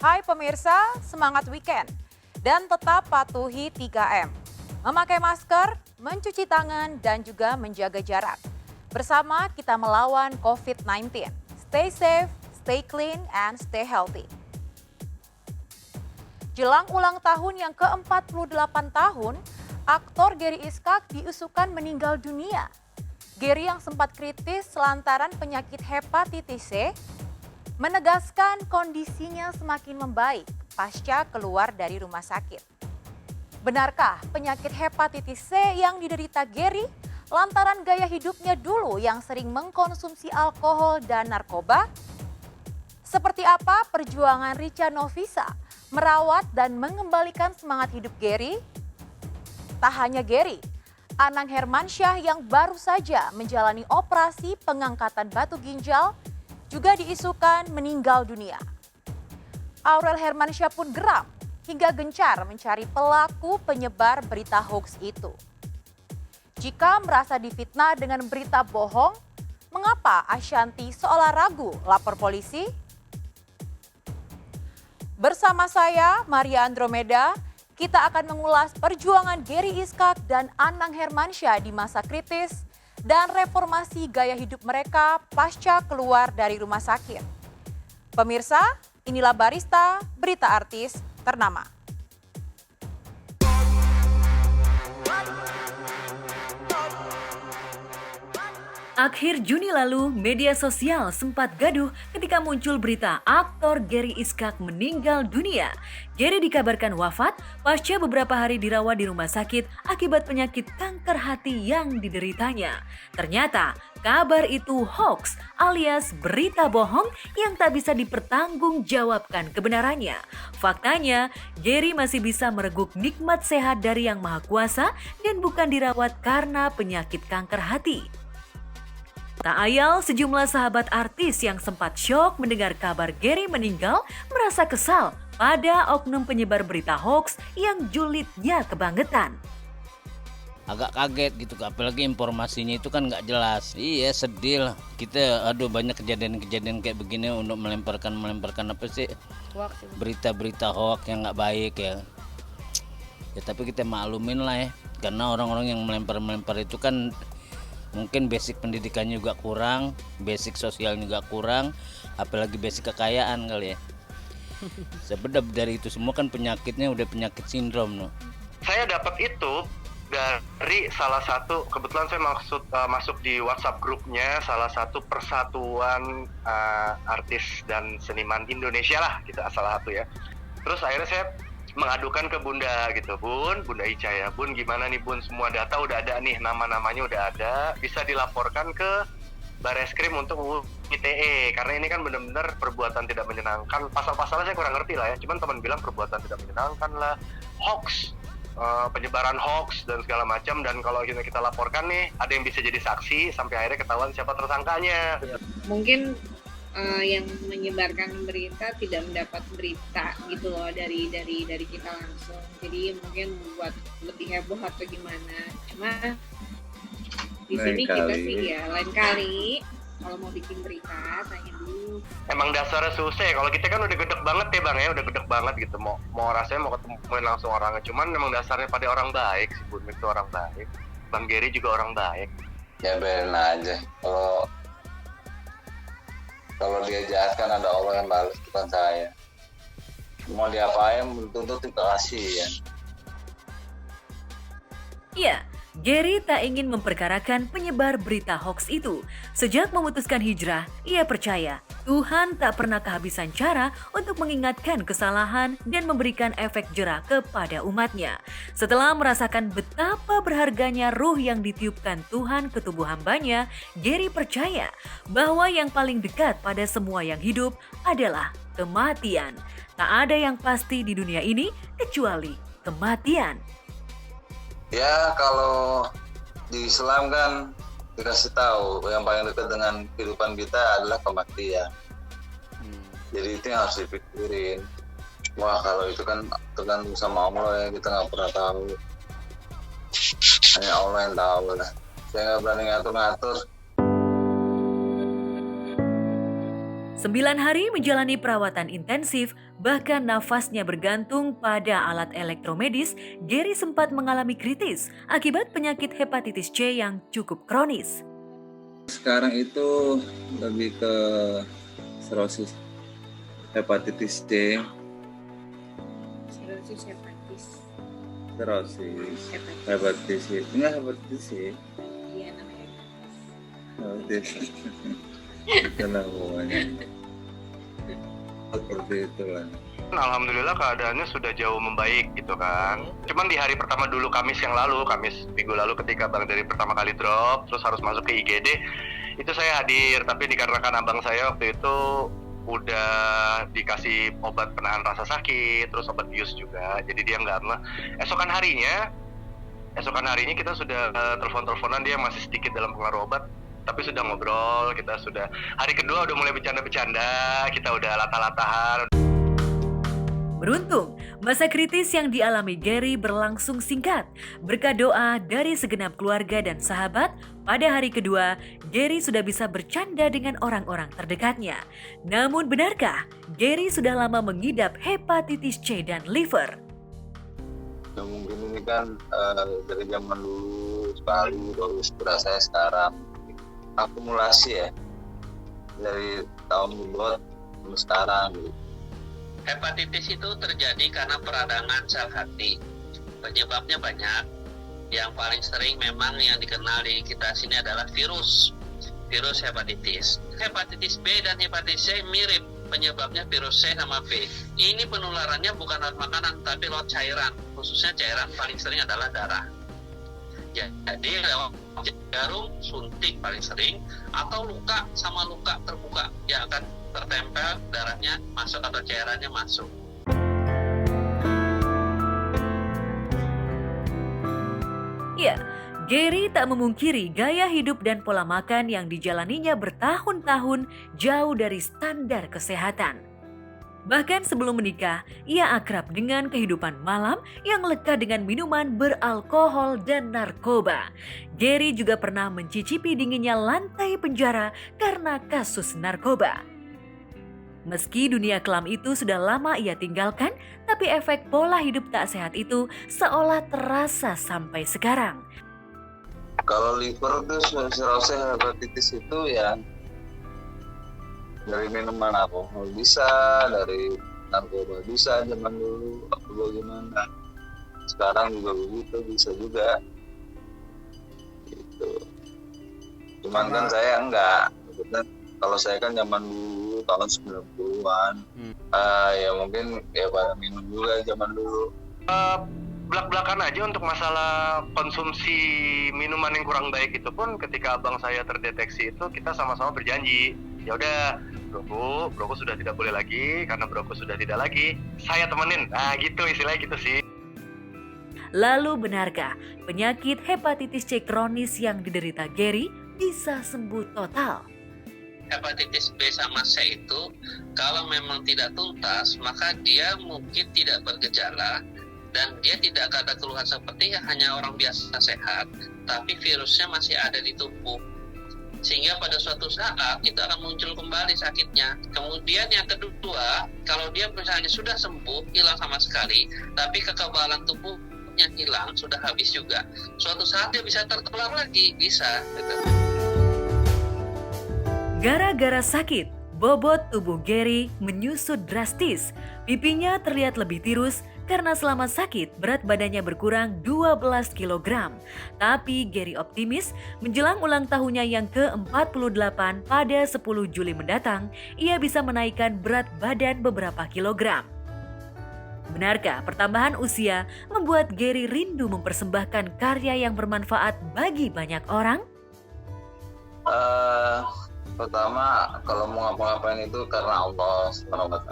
Hai pemirsa, semangat weekend dan tetap patuhi 3M. Memakai masker, mencuci tangan, dan juga menjaga jarak. Bersama kita melawan COVID-19. Stay safe, stay clean, and stay healthy. Jelang ulang tahun yang ke-48 tahun, aktor Gary Iskak diisukan meninggal dunia. Gary yang sempat kritis lantaran penyakit hepatitis C, menegaskan kondisinya semakin membaik pasca keluar dari rumah sakit. Benarkah penyakit hepatitis C yang diderita Gary lantaran gaya hidupnya dulu yang sering mengkonsumsi alkohol dan narkoba? Seperti apa perjuangan Richa Novisa merawat dan mengembalikan semangat hidup Gary? Tak hanya Gary, Anang Hermansyah yang baru saja menjalani operasi pengangkatan batu ginjal juga diisukan meninggal dunia. Aurel Hermansyah pun geram hingga gencar mencari pelaku penyebar berita hoax itu. Jika merasa difitnah dengan berita bohong, mengapa Ashanti seolah ragu lapor polisi? Bersama saya, Maria Andromeda, kita akan mengulas perjuangan Gary Iskak dan Anang Hermansyah di masa kritis dan reformasi gaya hidup mereka pasca keluar dari rumah sakit. Pemirsa, inilah Barista, berita artis ternama. Akhir Juni lalu, media sosial sempat gaduh ketika muncul berita aktor Gary Iskak meninggal dunia. Gary dikabarkan wafat pasca beberapa hari dirawat di rumah sakit akibat penyakit kanker hati yang dideritanya. Ternyata, kabar itu hoax alias berita bohong yang tak bisa dipertanggungjawabkan kebenarannya. Faktanya, Gary masih bisa mereguk nikmat sehat dari Yang Maha Kuasa dan bukan dirawat karena penyakit kanker hati. Tak ayal, sejumlah sahabat artis yang sempat syok mendengar kabar Gary meninggal merasa kesal pada oknum penyebar berita hoax yang julidnya kebangetan. Agak kaget gitu, apalagi informasinya itu kan nggak jelas. Iya, sedih lah. Kita banyak kejadian-kejadian kayak begini untuk melemparkan apa sih? Berita-berita hoax yang nggak baik ya. Ya tapi kita maklumin lah ya, karena orang-orang yang melempar itu kan mungkin basic pendidikannya juga kurang, basic sosialnya juga kurang, apalagi basic kekayaan kali ya. Sebab dari itu semua kan penyakitnya udah penyakit sindrom no. Saya dapat itu dari salah satu, kebetulan saya masuk di WhatsApp grupnya salah satu persatuan artis dan seniman Indonesia lah gitu, salah satu ya. Terus akhirnya saya mengadukan ke Bunda gitu, Bunda Ica ya, Bun gimana nih Bun, semua data udah ada nih, nama-namanya udah ada, bisa dilaporkan ke Bareskrim untuk ITE, karena ini kan benar-benar perbuatan tidak menyenangkan. Pasal-pasalnya saya kurang ngerti lah ya, cuman teman bilang perbuatan tidak menyenangkan lah, hoax, penyebaran hoax dan segala macam, dan kalau kita laporkan nih, ada yang bisa jadi saksi sampai akhirnya ketahuan siapa tersangkanya. Mungkin yang menyebarkan berita tidak mendapat berita gitu loh dari kita langsung, jadi mungkin membuat lebih heboh atau gimana. Cuma di sini kita sih ya lain kali kalau mau bikin berita tanya dulu. Emang dasarnya susah ya, kalau kita kan udah gedek banget ya Bang ya, udah gedek banget gitu, mau rasanya mau ketemuin langsung orangnya. Cuman memang dasarnya pada orang baik, si Bun itu orang baik, Bang Gary juga orang baik. Ya biarin aja, kalau dia jahat kan ada Allah yang balas, bukan saya. Mau diapain, tuntut dikasih ya. Iya, Gary tak ingin memperkarakan penyebar berita hoax itu. Sejak memutuskan hijrah, ia percaya Tuhan tak pernah kehabisan cara untuk mengingatkan kesalahan dan memberikan efek jerah kepada umatnya. Setelah merasakan betapa berharganya ruh yang ditiupkan Tuhan ke tubuh hambanya, Gary percaya bahwa yang paling dekat pada semua yang hidup adalah kematian. Tak ada yang pasti di dunia ini kecuali kematian. Ya kalau di Islam kan dikasih tahu yang paling dekat dengan kehidupan kita adalah kematian. Jadi itu yang harus dipikirin. Wah kalau itu kan tergantung sama Allah ya, kita nggak pernah tahu. Hanya Allah yang tahu lah. Saya nggak berani ngatur-ngatur. 9 hari menjalani perawatan intensif, bahkan nafasnya bergantung pada alat elektromedis, Gary sempat mengalami kritis akibat penyakit hepatitis C yang cukup kronis. Sekarang itu lebih ke sirosis hepatitis C, Sirosis hepatis. sirosis Hepatis. hepatitis C, enggak hepatitis C, Iya namanya hepatis. hepatitis, itulah pokoknya seperti itulah. Alhamdulillah keadaannya sudah jauh membaik gitu kan. Cuman di hari pertama dulu, Kamis minggu lalu ketika Bang Gary pertama kali drop, terus harus masuk ke IGD, itu saya hadir. Tapi dikarenakan abang saya waktu itu udah dikasih obat penahan rasa sakit, terus obat bius juga, jadi dia nggak ngeh. Esokan harinya kita sudah telepon-teleponan, dia masih sedikit dalam pengaruh obat, tapi sudah ngobrol, kita sudah hari kedua udah mulai bercanda-bercanda, kita udah latah-latahan. Beruntung, masa kritis yang dialami Gary berlangsung singkat. Berkat doa dari segenap keluarga dan sahabat, pada hari kedua, Gary sudah bisa bercanda dengan orang-orang terdekatnya. Namun benarkah Gary sudah lama mengidap hepatitis C dan liver? Ya, mungkin ini kan dari zaman dulu sekali, terus berasa sekarang akumulasi ya dari tahun dulu sampai sekarang gitu. Hepatitis itu terjadi karena peradangan sel hati. Penyebabnya banyak. Yang paling sering memang yang dikenal di kita sini adalah virus hepatitis. Hepatitis B dan hepatitis C mirip, penyebabnya virus C sama B. Ini penularannya bukan lewat makanan, tapi lewat cairan. Khususnya cairan paling sering adalah darah. Jadi lewat jarum suntik paling sering, atau luka sama luka terbuka yang akan tertempel, darahnya masuk atau cairannya masuk. Ya, Gary tak memungkiri gaya hidup dan pola makan yang dijalaninya bertahun-tahun jauh dari standar kesehatan. Bahkan sebelum menikah, ia akrab dengan kehidupan malam yang lekat dengan minuman beralkohol dan narkoba. Gary juga pernah mencicipi dinginnya lantai penjara karena kasus narkoba. Meski dunia kelam itu sudah lama ia tinggalkan, tapi efek pola hidup tak sehat itu seolah terasa sampai sekarang. Kalau liver itu sirosis hepatitis itu ya dari minuman alkohol bisa, dari narkoba bisa zaman dulu, atau bagaimana. Sekarang juga begitu, bisa juga. Gitu. Cuman kan saya enggak. Kalau saya kan zaman dulu tahun 90-an. Ya mungkin ya pada minum juga zaman dulu. Belak-belakan aja untuk masalah konsumsi minuman yang kurang baik itu pun ketika abang saya terdeteksi itu kita sama-sama berjanji, ya udah broku sudah tidak boleh lagi karena broku sudah tidak lagi, saya temenin. Nah gitu istilahnya gitu sih. Lalu benarkah penyakit hepatitis C kronis yang diderita Gary bisa sembuh total? Hepatitis B sama C itu kalau memang tidak tuntas, maka dia mungkin tidak bergejala dan dia tidak ada keluhan seperti hanya orang biasa sehat, tapi virusnya masih ada di tubuh. Sehingga pada suatu saat itu akan muncul kembali sakitnya. Kemudian yang kedua, kalau dia misalnya sudah sembuh, hilang sama sekali, tapi kekebalan tubuhnya hilang, sudah habis juga. Suatu saat dia bisa tertular lagi, bisa. Gitu. Gara-gara sakit, bobot tubuh Gary menyusut drastis. Pipinya terlihat lebih tirus karena selama sakit berat badannya berkurang 12 kg. Tapi Gary optimis menjelang ulang tahunnya yang ke-48 pada 10 Juli mendatang, ia bisa menaikkan berat badan beberapa kilogram. Benarkah pertambahan usia membuat Gary rindu mempersembahkan karya yang bermanfaat bagi banyak orang? Pertama, kalau mau ngapa-ngapain itu karena Allah SWT.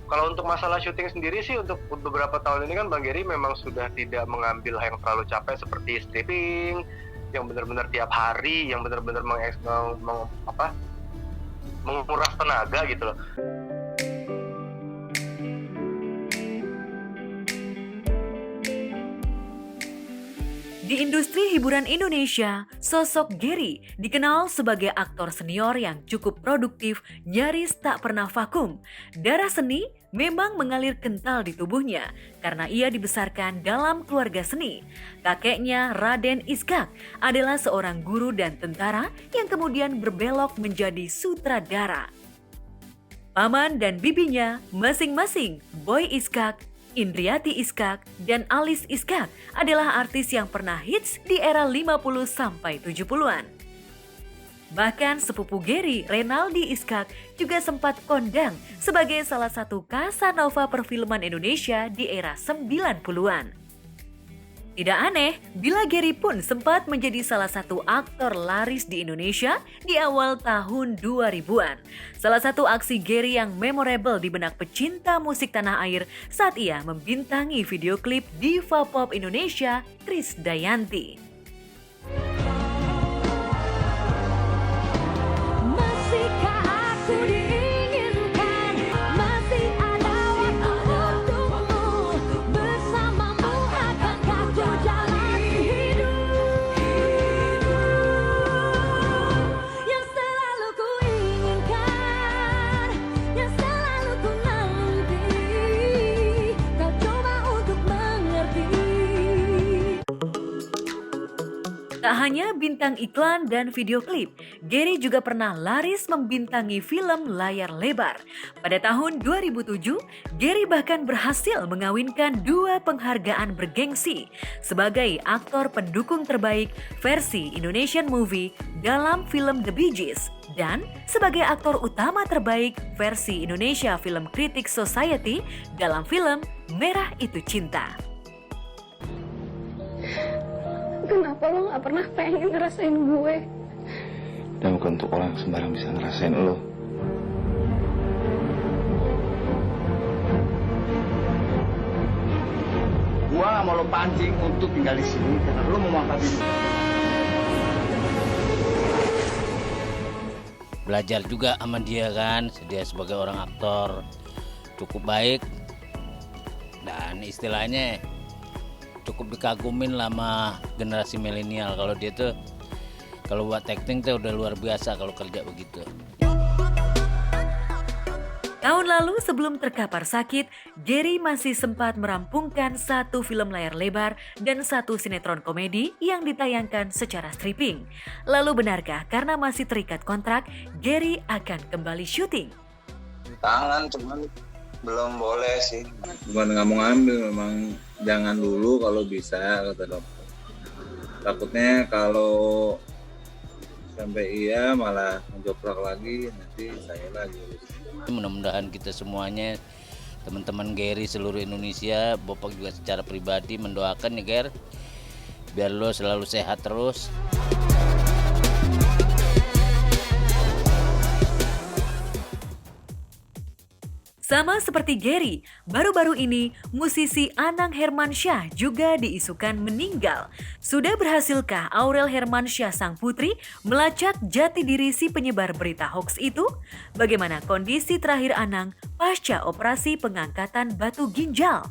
Kalau untuk masalah syuting sendiri sih untuk beberapa tahun ini kan Bang Gary memang sudah tidak mengambil yang terlalu capek seperti stripping yang benar-benar tiap hari, yang benar-benar menguras tenaga gitu loh. Di industri hiburan Indonesia, sosok Gary dikenal sebagai aktor senior yang cukup produktif, nyaris tak pernah vakum. Darah seni memang mengalir kental di tubuhnya karena ia dibesarkan dalam keluarga seni. Kakeknya, Raden Iskak, adalah seorang guru dan tentara yang kemudian berbelok menjadi sutradara. Paman dan bibinya masing-masing, Boy Iskak, Indriati Iskak, dan Alis Iskak adalah artis yang pernah hits di era 50 sampai 70-an. Bahkan sepupu Gary, Renaldi Iskak, juga sempat kondang sebagai salah satu Casanova perfilman Indonesia di era 90-an. Tidak aneh bila Gary pun sempat menjadi salah satu aktor laris di Indonesia di awal tahun 2000-an. Salah satu aksi Gary yang memorable di benak pecinta musik tanah air saat ia membintangi video klip diva pop Indonesia, Krisdayanti. Masihkah aku diinginkan, masih ada waktu untukmu, bersamamu akankah ku jalani hidup yang selalu ku inginkan, yang selalu ku nanti, kau coba untuk mengerti. Tak hanya bintang iklan dan video klip, Gary juga pernah laris membintangi film layar lebar. Pada tahun 2007, Gary bahkan berhasil mengawinkan 2 penghargaan bergengsi sebagai aktor pendukung terbaik versi Indonesian Movie dalam film The Bee Gees dan sebagai aktor utama terbaik versi Indonesia Film Critics Society dalam film Merah Itu Cinta. Kenapa lo gak pernah pengen ngerasain gue? Dan bukan untuk orang sembarang bisa ngerasain lo. Gua gak mau lo pancing untuk tinggal di sini karena lo mau manfaatin. Belajar juga sama dia kan, dia sebagai orang aktor cukup baik dan istilahnya cukup dikagumin sama generasi milenial. Kalau dia tuh kalau buat acting tuh udah luar biasa kalau kerja begitu. Tahun lalu sebelum terkapar sakit, Gary masih sempat merampungkan 1 film layar lebar dan 1 sinetron komedi yang ditayangkan secara stripping. Lalu benarkah karena masih terikat kontrak, Gary akan kembali syuting? Tangan cuman belum boleh sih. Bukan nggak mau ngambil, memang jangan dulu kalau bisa, kata dokter. Takutnya kalau sampai iya malah menjoprak lagi, nanti saya lagi. Mudah-mudahan kita semuanya, teman-teman Gary seluruh Indonesia, Bapak juga secara pribadi mendoakan ya Ger, biar lo selalu sehat terus. Sama seperti Gary, baru-baru ini musisi Anang Hermansyah juga diisukan meninggal. Sudah berhasilkah Aurel Hermansyah sang putri melacak jati diri si penyebar berita hoax itu? Bagaimana kondisi terakhir Anang pasca operasi pengangkatan batu ginjal?